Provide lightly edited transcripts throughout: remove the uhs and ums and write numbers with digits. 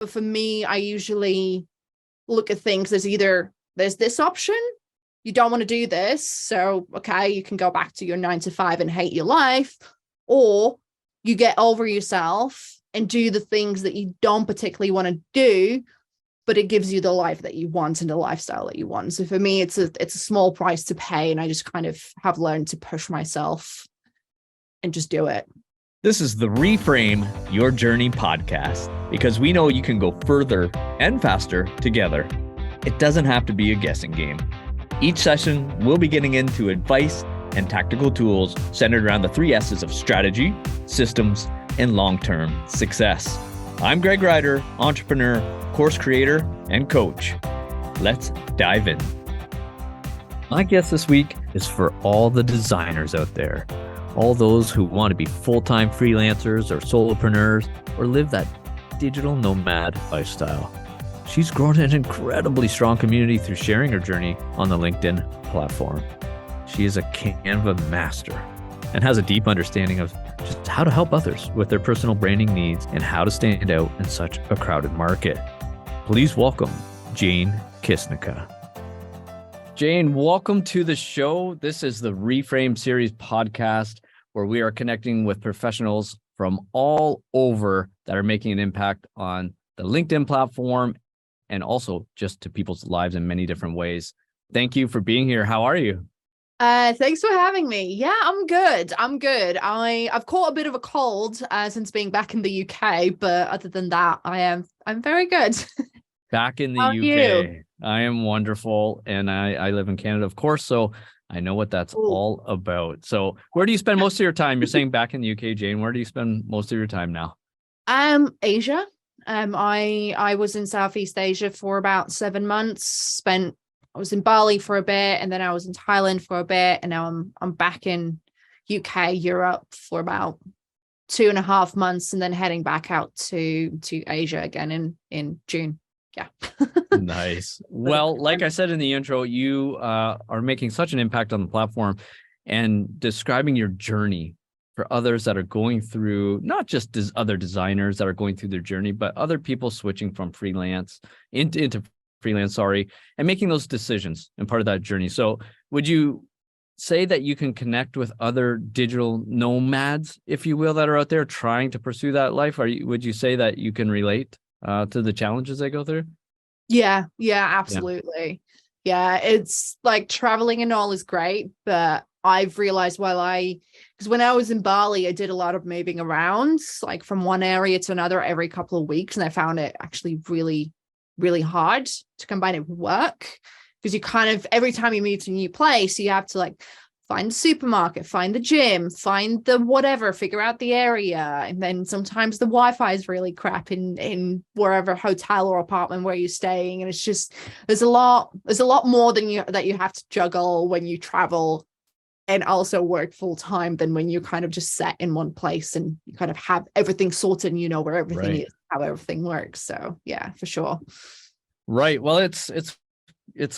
But for me, I usually look at things as either there's this option, you don't want to do this. So, okay, you can go back to your 9 to 5 and hate your life, or you get over yourself and do the things that you don't particularly want to do, but it gives you the life that you want and the lifestyle that you want. So for me, it's a small price to pay. And I just kind of have learned to push myself and just do it. This is the Reframe Your Journey podcast, because we know you can go further and faster together. It doesn't have to be a guessing game. Each session, we'll be getting into advice and tactical tools centered around the 3 S's of strategy, systems, and long-term success. I'm Greg Ryder, entrepreneur, course creator, and coach. Let's dive in. My guest this week is for all the designers out there. All those who want to be full-time freelancers or solopreneurs or live that digital nomad lifestyle. She's grown an incredibly strong community through sharing her journey on the LinkedIn platform. She is a Canva master and has a deep understanding of just how to help others with their personal branding needs and how to stand out in such a crowded market. Please welcome Jane Kisnica. Jane, welcome to the show. This is the Reframe Series podcast, where we are connecting with professionals from all over that are making an impact on the LinkedIn platform and also just to people's lives in many different ways. Thank you for being here. How are you? Thanks for having me. Yeah, I'm good. I've caught a bit of a cold since being back in the UK, but other than that, I'm very good. Back in the How UK. are you? I am wonderful, and I live in Canada, of course, so I know what that's all about. So where do you spend most of your time? You're saying back in the UK, Jane. Where do you spend most of your time now? Asia. I was in Southeast Asia for about 7 months. I was in Bali for a bit, and then I was in Thailand for a bit, and now I'm back in UK, Europe for about 2.5 months, and then heading back out to Asia again in June. Yeah. Nice. Well, like I said in the intro, you are making such an impact on the platform and describing your journey for others that are going through, not just other designers that are going through their journey, but other people switching from freelance into freelance, and making those decisions and part of that journey. So would you say that you can connect with other digital nomads, if you will, that are out there trying to pursue that life? Would you say that you can relate to the challenges they go through? Yeah, absolutely. Yeah, it's like traveling and all is great, but I've realized because when I was in Bali, I did a lot of moving around, like from one area to another every couple of weeks. And I found it actually really, really hard to combine it with work, because you kind of, every time you move to a new place, you have to like find the supermarket, find the gym, find the whatever, figure out the area. And then sometimes the Wi-Fi is really crap in wherever hotel or apartment where you're staying. And it's just, there's a lot more that you have to juggle when you travel and also work full time than when you're kind of just set in one place and you kind of have everything sorted and you know where everything is, how everything works. So yeah, for sure. Right. Well, it's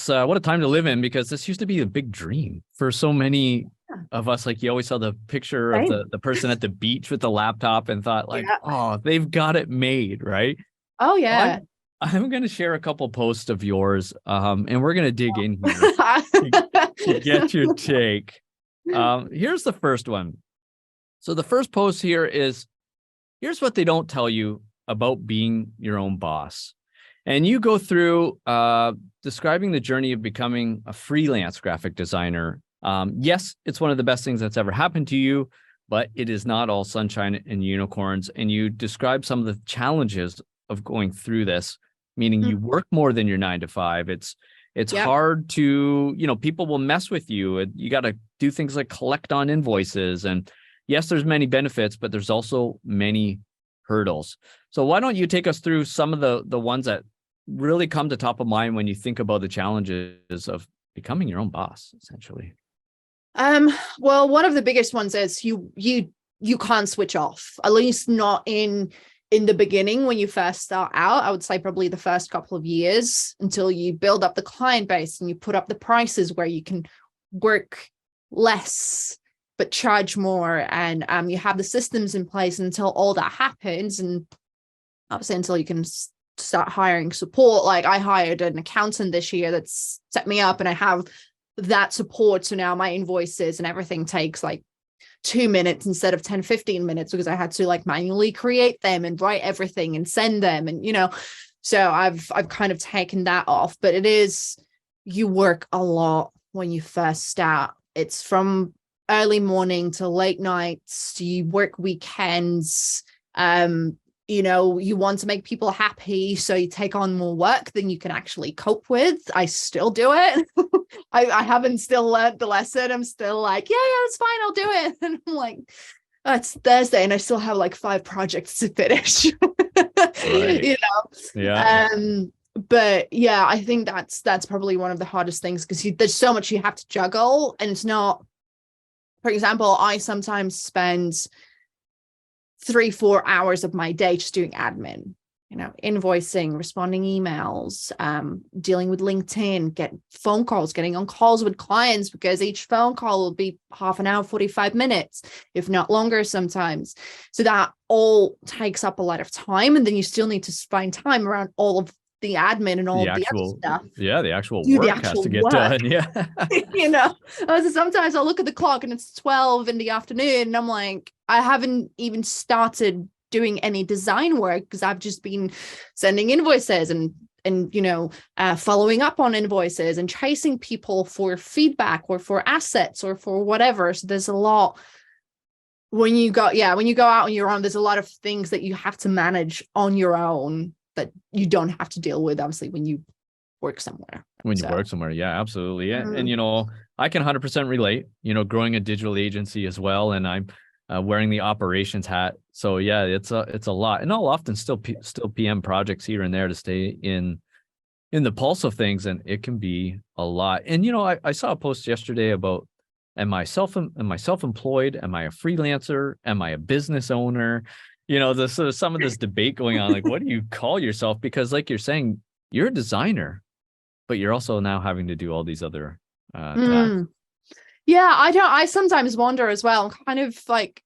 what a time to live in, because this used to be a big dream for so many of us. Like, you always saw the picture of the person at the beach with the laptop and thought like, oh, they've got it made, right? Oh yeah. I'm going to share a couple posts of yours, and we're going to dig in here to get your take. Here's the first one. So the first post here is, here's what they don't tell you about being your own boss. And you go through describing the journey of becoming a freelance graphic designer. Yes, it's one of the best things that's ever happened to you, but it is not all sunshine and unicorns. And you describe some of the challenges of going through this, meaning you work more than your 9 to 5. It's hard to, people will mess with you. You got to do things like collect on invoices. And yes, there's many benefits, but there's also many hurdles. So why don't you take us through some of the ones that really come to top of mind when you think about the challenges of becoming your own boss, essentially? Well, one of the biggest ones is you can't switch off, at least not in the beginning when you first start out. I would say probably the first couple of years, until you build up the client base and you put up the prices where you can work less but charge more, and you have the systems in place until all that happens, and obviously until you can start hiring support. Like I hired an accountant this year that's set me up, and I have that support. So now my invoices and everything takes like 2 minutes instead of 10-15 minutes, because I had to like manually create them and write everything and send them. And, so I've kind of taken that off. But it is, you work a lot when you first start. It's from early morning to late nights. You work weekends. You want to make people happy, so you take on more work than you can actually cope with. I still do it. I haven't still learned the lesson. I'm still like, yeah, it's fine, I'll do it. And I'm like, oh, it's Thursday and I still have like 5 projects to finish. Right. Yeah. But yeah, I think that's probably one of the hardest things, because there's so much you have to juggle. And it's not, for example, I sometimes spend 3-4 hours of my day just doing admin, invoicing, responding emails, dealing with LinkedIn, get phone calls, getting on calls with clients, because each phone call will be half an hour, 45 minutes, if not longer sometimes. So that all takes up a lot of time. And then you still need to find time around all of the admin and all of the other stuff. Yeah, the actual work has to get done. Yeah. So sometimes I'll look at the clock and it's 12 in the afternoon and I'm like, I haven't even started doing any design work, because I've just been sending invoices and following up on invoices and chasing people for feedback or for assets or for whatever. So there's a lot when you go out on your own. There's a lot of things that you have to manage on your own that you don't have to deal with, obviously, when you work somewhere. Yeah, absolutely. Yeah. And I can 100% relate, growing a digital agency as well, and I'm wearing the operations hat. So yeah, it's a lot, and I'll often still PM projects here and there to stay in the pulse of things, and it can be a lot. And I saw a post yesterday about, am I self-employed? Am I a freelancer? Am I a business owner? There's sort of some of this debate going on, like, what do you call yourself? Because like you're saying, you're a designer, but you're also now having to do all these other tasks. Yeah, I sometimes wonder as well, kind of like,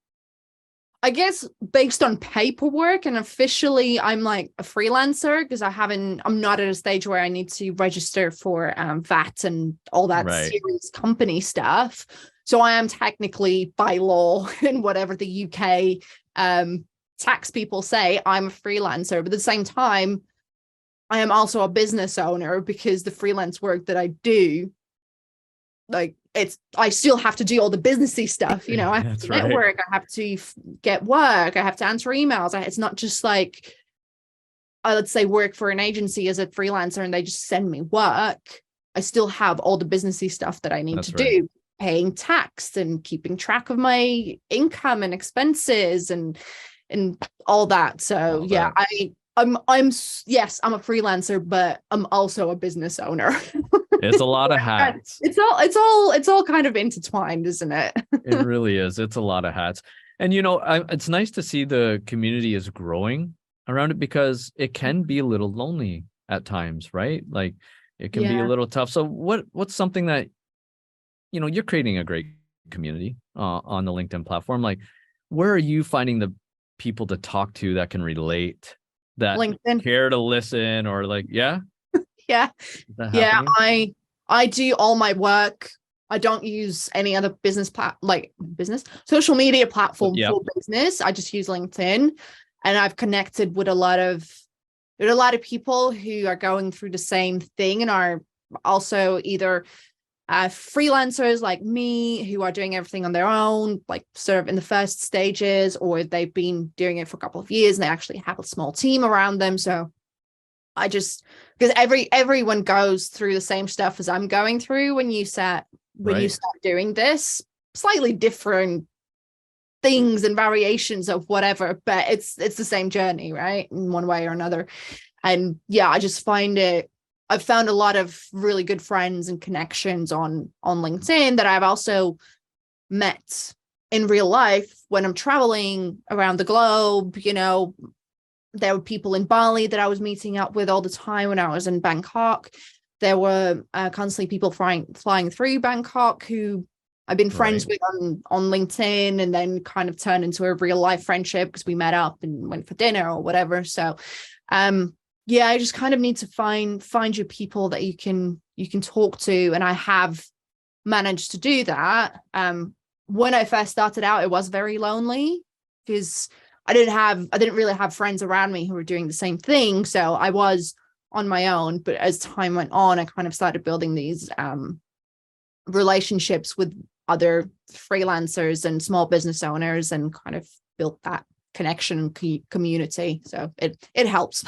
I guess based on paperwork, and officially I'm like a freelancer because I'm not at a stage where I need to register for VAT and all that serious company stuff. So I am technically, by law and whatever the UK tax people say, I'm a freelancer. But at the same time, I am also a business owner, because the freelance work that I do, like, I still have to do all the businessy stuff. I have to network, I have to get work, I have to answer emails. It's not just like I, let's say, work for an agency as a freelancer and they just send me work. I still have all the businessy stuff that I need to do, paying tax and keeping track of my income and expenses and all that. So I'm a freelancer, but I'm also a business owner. It's a lot of hats. It's all kind of intertwined, isn't it? It really is. It's a lot of hats. And it's nice to see the community is growing around it, because it can be a little lonely at times, right? Like it can be a little tough. So what's something that you're creating a great community on the LinkedIn platform? Like, where are you finding the people to talk to that can relate, that LinkedIn, care to listen, or like, yeah. I do all my work. I don't use any other social media platform for business. I just use LinkedIn, and I've connected with a lot of people who are going through the same thing and are also either freelancers like me, who are doing everything on their own, like sort of in the first stages, or they've been doing it for a couple of years and they actually have a small team around them. So because everyone goes through the same stuff as I'm going through when you start doing this, slightly different things and variations of whatever, but it's the same journey, right, in one way or another. And I just I've found a lot of really good friends and connections on LinkedIn that I've also met in real life when I'm traveling around the globe. There were people in Bali that I was meeting up with all the time when I was in Bangkok. There were constantly people flying through Bangkok who I've been friends with on LinkedIn, and then kind of turned into a real life friendship because we met up and went for dinner or whatever. So yeah, I just kind of need to find your people that you can talk to, and I have managed to do that. When I first started out, it was very lonely because I didn't really have friends around me who were doing the same thing, so I was on my own. But as time went on, I kind of started building these relationships with other freelancers and small business owners, and kind of built that connection community. So it helps.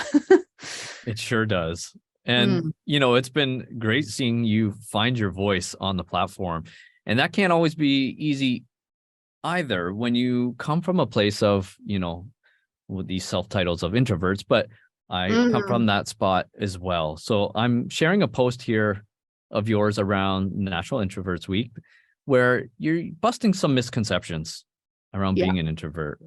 It sure does. And, it's been great seeing you find your voice on the platform. And that can't always be easy either when you come from a place of, with these self-titles of introverts, but I come from that spot as well. So I'm sharing a post here of yours around National Introverts Week, where you're busting some misconceptions around being an introvert.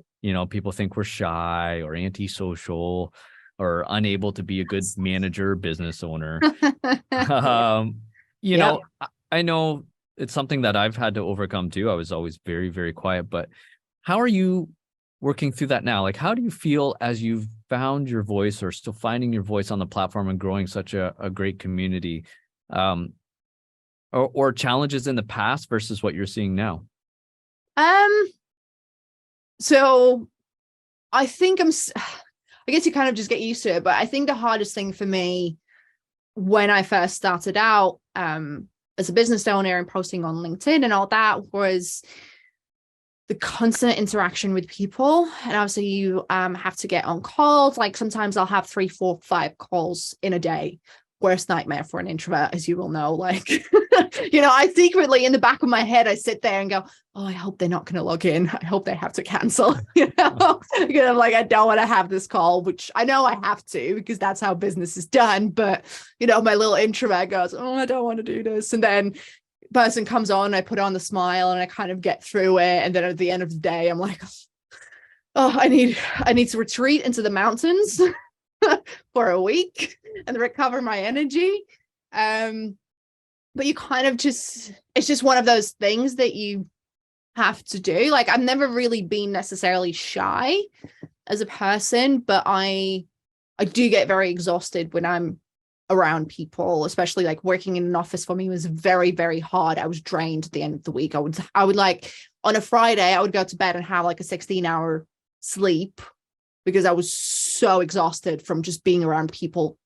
People think we're shy or antisocial or unable to be a good manager, business owner. I know it's something that I've had to overcome too. I was always very, very quiet, but how are you working through that now? Like, how do you feel as you've found your voice or still finding your voice on the platform and growing such a great community, or challenges in the past versus what you're seeing now? So I think I guess you kind of just get used to it, but I think the hardest thing for me when I first started out as a business owner and posting on LinkedIn and all that was the constant interaction with people. And obviously you have to get on calls. Like sometimes I'll have 3, 4, 5 calls in a day. Worst nightmare for an introvert, as you will know. Like, I secretly in the back of my head, I sit there and go, oh, I hope they're not going to log in. I hope they have to cancel, because I'm like, I don't want to have this call, which I know I have to because that's how business is done. But, my little introvert goes, oh, I don't want to do this. And then person comes on, I put on the smile and I kind of get through it. And then at the end of the day, I'm like, oh, I need to retreat into the mountains for a week and recover my energy. But you kind of it's just one of those things that you have to do. Like I've never really been necessarily shy as a person, but I do get very exhausted when I'm around people, especially like working in an office for me was very, very hard. I was drained at the end of the week. I would like on a Friday, I would go to bed and have like a 16-hour sleep because I was so exhausted from just being around people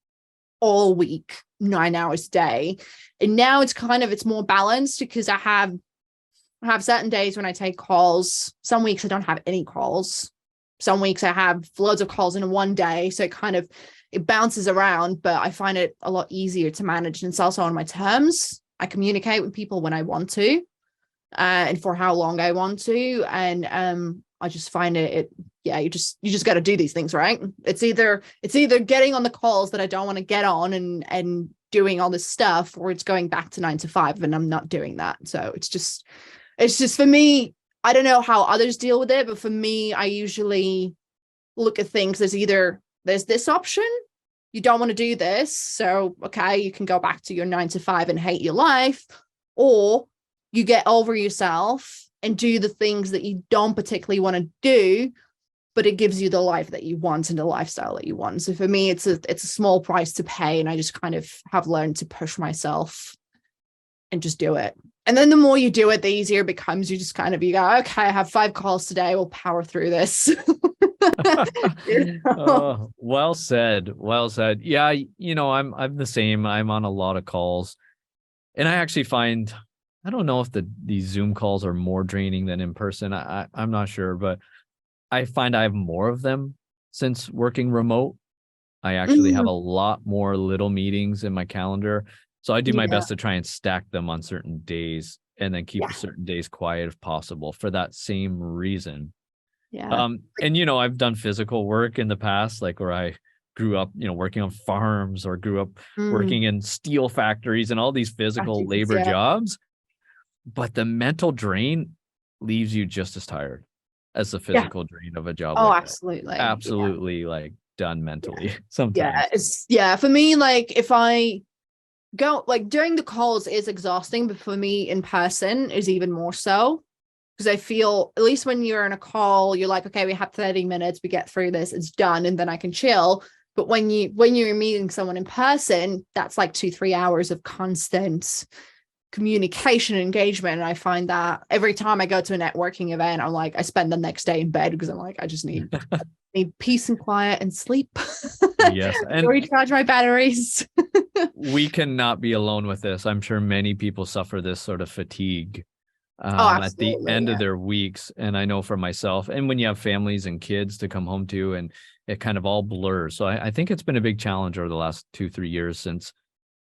all week, 9 hours a day. And now it's more balanced because I have certain days when I take calls. Some weeks I don't have any calls. Some weeks I have loads of calls in one day. So it bounces around, but I find it a lot easier to manage. And it's also on my terms. I communicate with people when I want to, and for how long I want to. And I just find you just got to do these things, right? It's either getting on the calls that I don't want to get on and doing all this stuff, or it's going back to 9 to 5, and I'm not doing that. So it's just for me, I don't know how others deal with it, but for me, I usually look at things as either there's this option, you don't want to do this, so okay, you can go back to your 9 to 5 and hate your life, or you get over yourself and do the things that you don't particularly want to do, but it gives you the life that you want and the lifestyle that you want. So for me, it's a small price to pay, and I just kind of have learned to push myself and just do it. And then the more you do it, the easier it becomes. You just kind of, you go, okay, I have 5 calls today. We'll power through this. Well said. Well said. Yeah. I'm the same. I'm on a lot of calls, and I actually find, I don't know if these Zoom calls are more draining than in person. I'm not sure, but I find I have more of them since working remote. I actually have a lot more little meetings in my calendar. So I do my best to try and stack them on certain days and then keep certain days quiet if possible for that same reason. Yeah. And I've done physical work in the past, like where I grew up, working on farms, or grew up working in steel factories and all these physical labor jobs. But the mental drain leaves you just as tired as the physical drain of a job. Oh, like absolutely. That. Absolutely, like done mentally sometimes. For me, like if I go, like during the calls is exhausting, but for me in person is even more so, because I feel, at least when you're in a call, you're like, okay, we have 30 minutes, we get through this, it's done, and then I can chill. But when you're meeting someone in person, that's like 2-3 hours of constant communication and engagement. And I find that every time I go to a networking event, I'm like, I spend the next day in bed because I'm like, I just need peace and quiet and sleep. Yes. And recharge my batteries. we cannot be alone with this. I'm sure many people suffer this sort of fatigue at the end of their weeks. And I know for myself, and when you have families and kids to come home to, and it kind of all blurs. So I think it's been a big challenge over the last 2-3 years since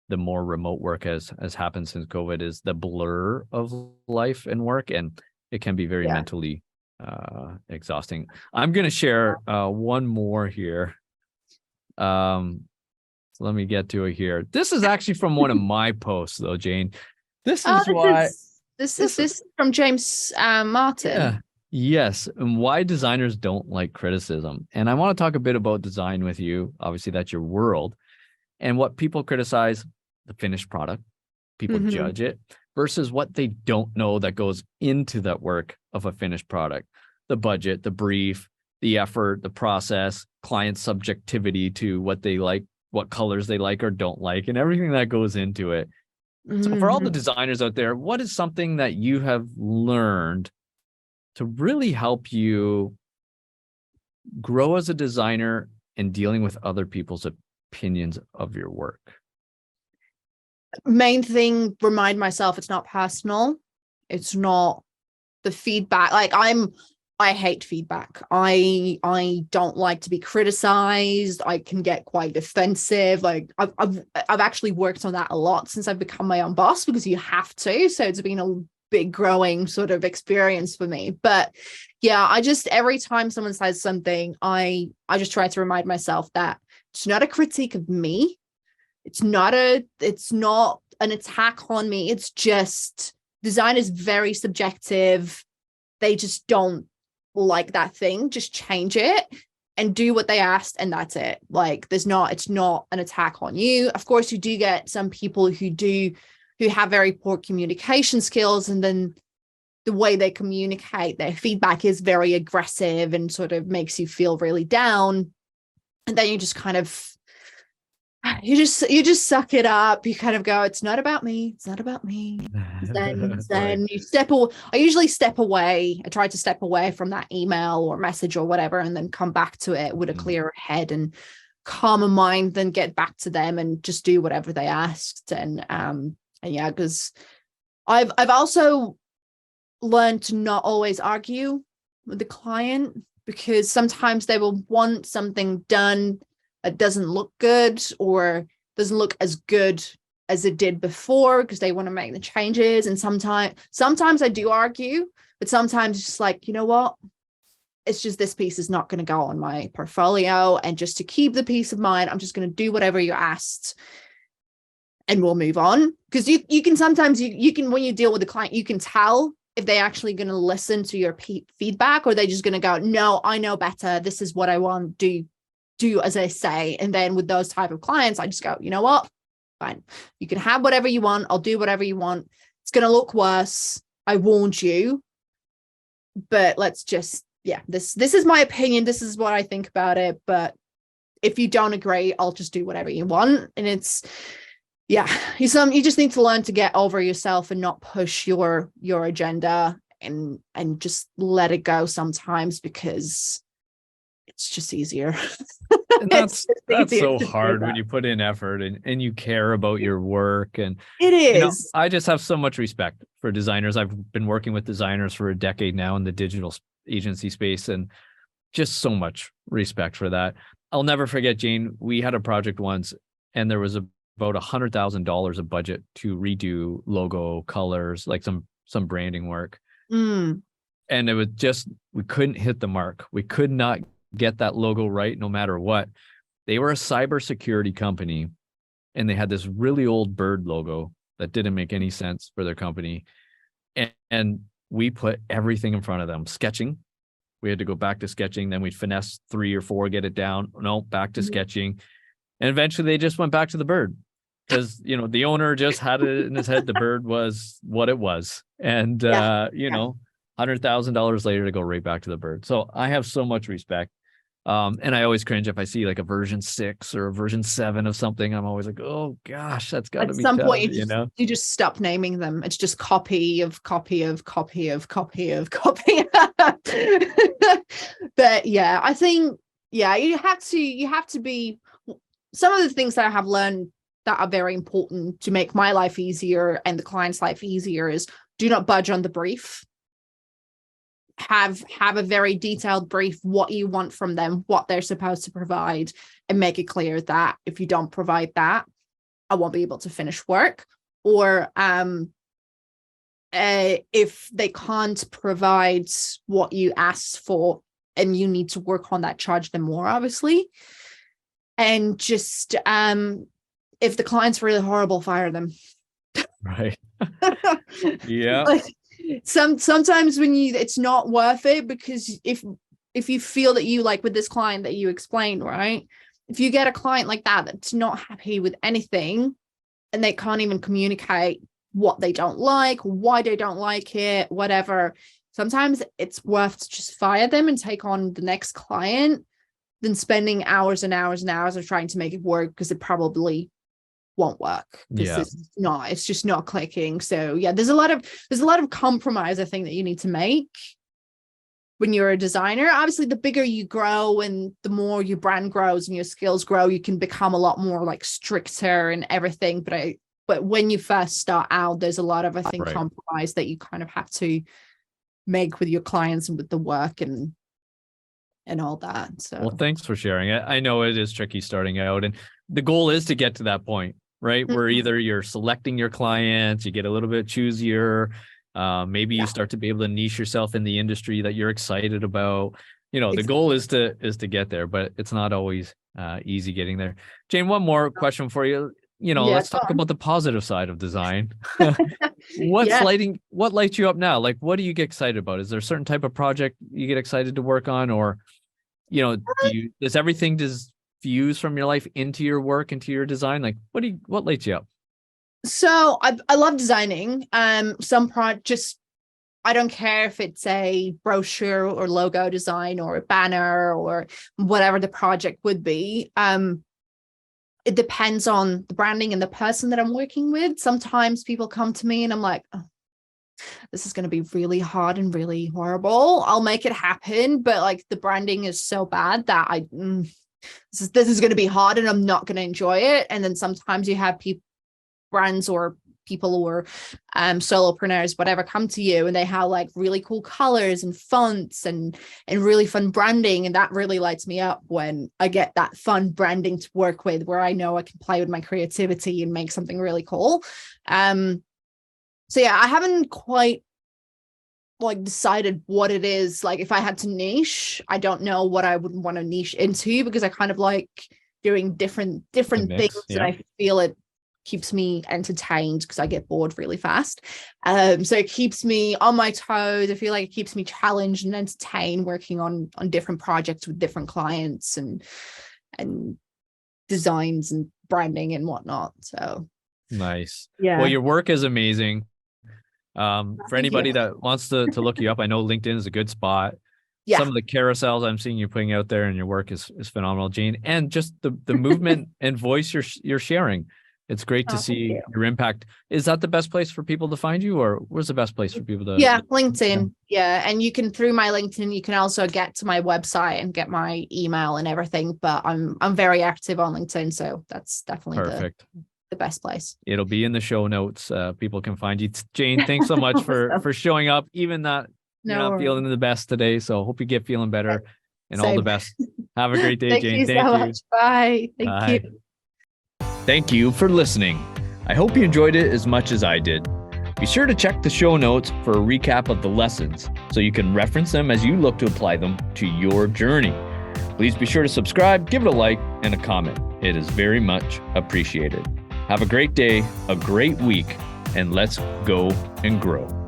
the more remote work has happened since COVID, is the blur of life and work. And it can be very mentally exhausting. I'm going to share one more here. So let me get to it here. This is actually from one of my posts though, Jane. This is from James Martin. Yeah. Yes. And why designers don't like criticism. And I want to talk a bit about design with you. Obviously, that's your world. And what people criticize, the finished product, people judge it, versus what they don't know that goes into that work of a finished product. The budget, the brief, the effort, the process, client subjectivity to what they like, what colors they like or don't like, and everything that goes into it. So for all the designers out there, what is something that you have learned to really help you grow as a designer and dealing with other people's opinions of your work? Main thing, remind myself it's not personal. It's not the feedback. Like I hate feedback. I don't like to be criticized. I can get quite defensive. Like I've actually worked on that a lot since I've become my own boss, because you have to. So it's been a big growing sort of experience for me. But yeah, I just, every time someone says something, I just try to remind myself that it's not a critique of me. It's not an attack on me. It's just, design is very subjective. They just don't like that thing. Just change it and do what they asked, and that's it. Like it's not an attack on you. Of course, you do get some people who have very poor communication skills, and then the way they communicate their feedback is very aggressive and sort of makes you feel really down. And then you just kind of you just suck it up. You kind of go, it's not about me. It's not about me. Then you step away. I usually step away. I try to step away from that email or message or whatever, and then come back to it with a clearer head and calmer mind, then get back to them and just do whatever they asked. And yeah, because I've also learned to not always argue with the client, because sometimes they will want something done that doesn't look good or doesn't look as good as it did before, because they want to make the changes. And sometimes I do argue, but sometimes it's just like, you know what? It's just, this piece is not going to go on my portfolio. And just to keep the peace of mind, I'm just going to do whatever you asked and we'll move on. Because you can sometimes, you can, when you deal with the client, you can tell if they're actually going to listen to your feedback, or they're just going to go, no, I know better. This is what I want. Do as I say. And then with those type of clients, I just go, you know what? Fine. You can have whatever you want. I'll do whatever you want. It's going to look worse. I warned you. But let's just, yeah, this is my opinion. This is what I think about it. But if you don't agree, I'll just do whatever you want. And it's, yeah, you just need to learn to get over yourself and not push your agenda, and just let it go sometimes, because it's just easier. And that's so hard when you put in effort and you care about your work. And it is. I just have so much respect for designers. I've been working with designers for a decade now in the digital agency space, and just so much respect for that. I'll never forget, Jane, we had a project once, and there was about $100,000 of budget to redo logo, colors, like some branding work. And it was just, we couldn't hit the mark. We could not get that logo right no matter what. They were a cybersecurity company, and they had this really old bird logo that didn't make any sense for their company. And we put everything in front of them. Sketching. We had to go back to sketching. Then we'd finesse 3 or 4, get it down. No, back to sketching. And eventually they just went back to the bird, because, the owner just had it in his head. The bird was what it was. And, $100,000 later to go right back to the bird. So I have so much respect And I always cringe if I see like a version 6 or a version 7 of something. I'm always like, oh gosh, that's got to be some tough, point you just stop naming them. It's just copy of copy of copy of copy of copy. But yeah, I think you have to be, some of the things that I have learned that are very important to make my life easier and the client's life easier is do not budge on the brief. Have a very detailed brief, what you want from them, what they're supposed to provide, and make it clear that if you don't provide that, I won't be able to finish work. Or if they can't provide what you asked for and you need to work on that, charge them more, obviously. And just if the client's really horrible, fire them. Right. Yeah. Like, sometimes when it's not worth it, because if you feel that you, like with this client that you explained, right, if you get a client like that's not happy with anything and they can't even communicate what they don't like, why they don't like it, whatever, sometimes it's worth to just fire them and take on the next client than spending hours and hours and hours of trying to make it work, because it probably won't work. It's just not clicking. So yeah, there's a lot of compromise, I think, that you need to make when you're a designer. Obviously, the bigger you grow and the more your brand grows and your skills grow, you can become a lot more like stricter and everything. But when you first start out, there's a lot of, I think, compromise that you kind of have to make with your clients and with the work and all that. So well, thanks for sharing it. I know it is tricky starting out, and the goal is to get to that point, right? Where either you're selecting your clients, you get a little bit choosier. Maybe you start to be able to niche yourself in the industry that you're excited about. The goal is to get there, but it's not always easy getting there. Jane, one more question for you. Let's talk about the positive side of design. What lights you up now? Like, what do you get excited about? Is there a certain type of project you get excited to work on, or, does everything just fuse from your life into your work, into your design? Like, what lights you up? So I love designing. Some projects, I don't care if it's a brochure or logo design or a banner or whatever the project would be. It depends on the branding and the person that I'm working with. Sometimes people come to me and I'm like, oh, this is going to be really hard and really horrible. I'll make it happen. But like the branding is so bad that this is going to be hard and I'm not going to enjoy it. And then sometimes you have brands or people or solopreneurs, whatever, come to you and they have like really cool colors and fonts and really fun branding. And that really lights me up when I get that fun branding to work with, where I know I can play with my creativity and make something really cool. So yeah, I haven't quite like decided what it is. Like if I had to niche, I don't know what I would want to niche into, because I kind of like doing different things. And I feel it keeps me entertained because I get bored really fast. So it keeps me on my toes. I feel like it keeps me challenged and entertained working on different projects with different clients and designs and branding and whatnot. So nice. Yeah. Well, your work is amazing. For anybody that wants to look you up, I know LinkedIn is a good spot. Yeah. Some of the carousels I'm seeing you putting out there and your work is phenomenal, Jane. And just the movement and voice you're sharing. It's great to see your impact. Is that the best place for people to find you, or where's the best place for people to? Yeah, LinkedIn. Yeah. And you can, through my LinkedIn, you can also get to my website and get my email and everything. But I'm very active on LinkedIn, so that's definitely perfect. The best place. It'll be in the show notes. People can find you. Jane, thanks so much for showing up, even that you're not feeling the best today. So hope you get feeling better and all the best. Have a great day, Jane. Thank you so much. Bye. Thank you. Thank you for listening. I hope you enjoyed it as much as I did. Be sure to check the show notes for a recap of the lessons so you can reference them as you look to apply them to your journey. Please be sure to subscribe, give it a like, and a comment. It is very much appreciated. Have a great day, a great week, and let's go and grow.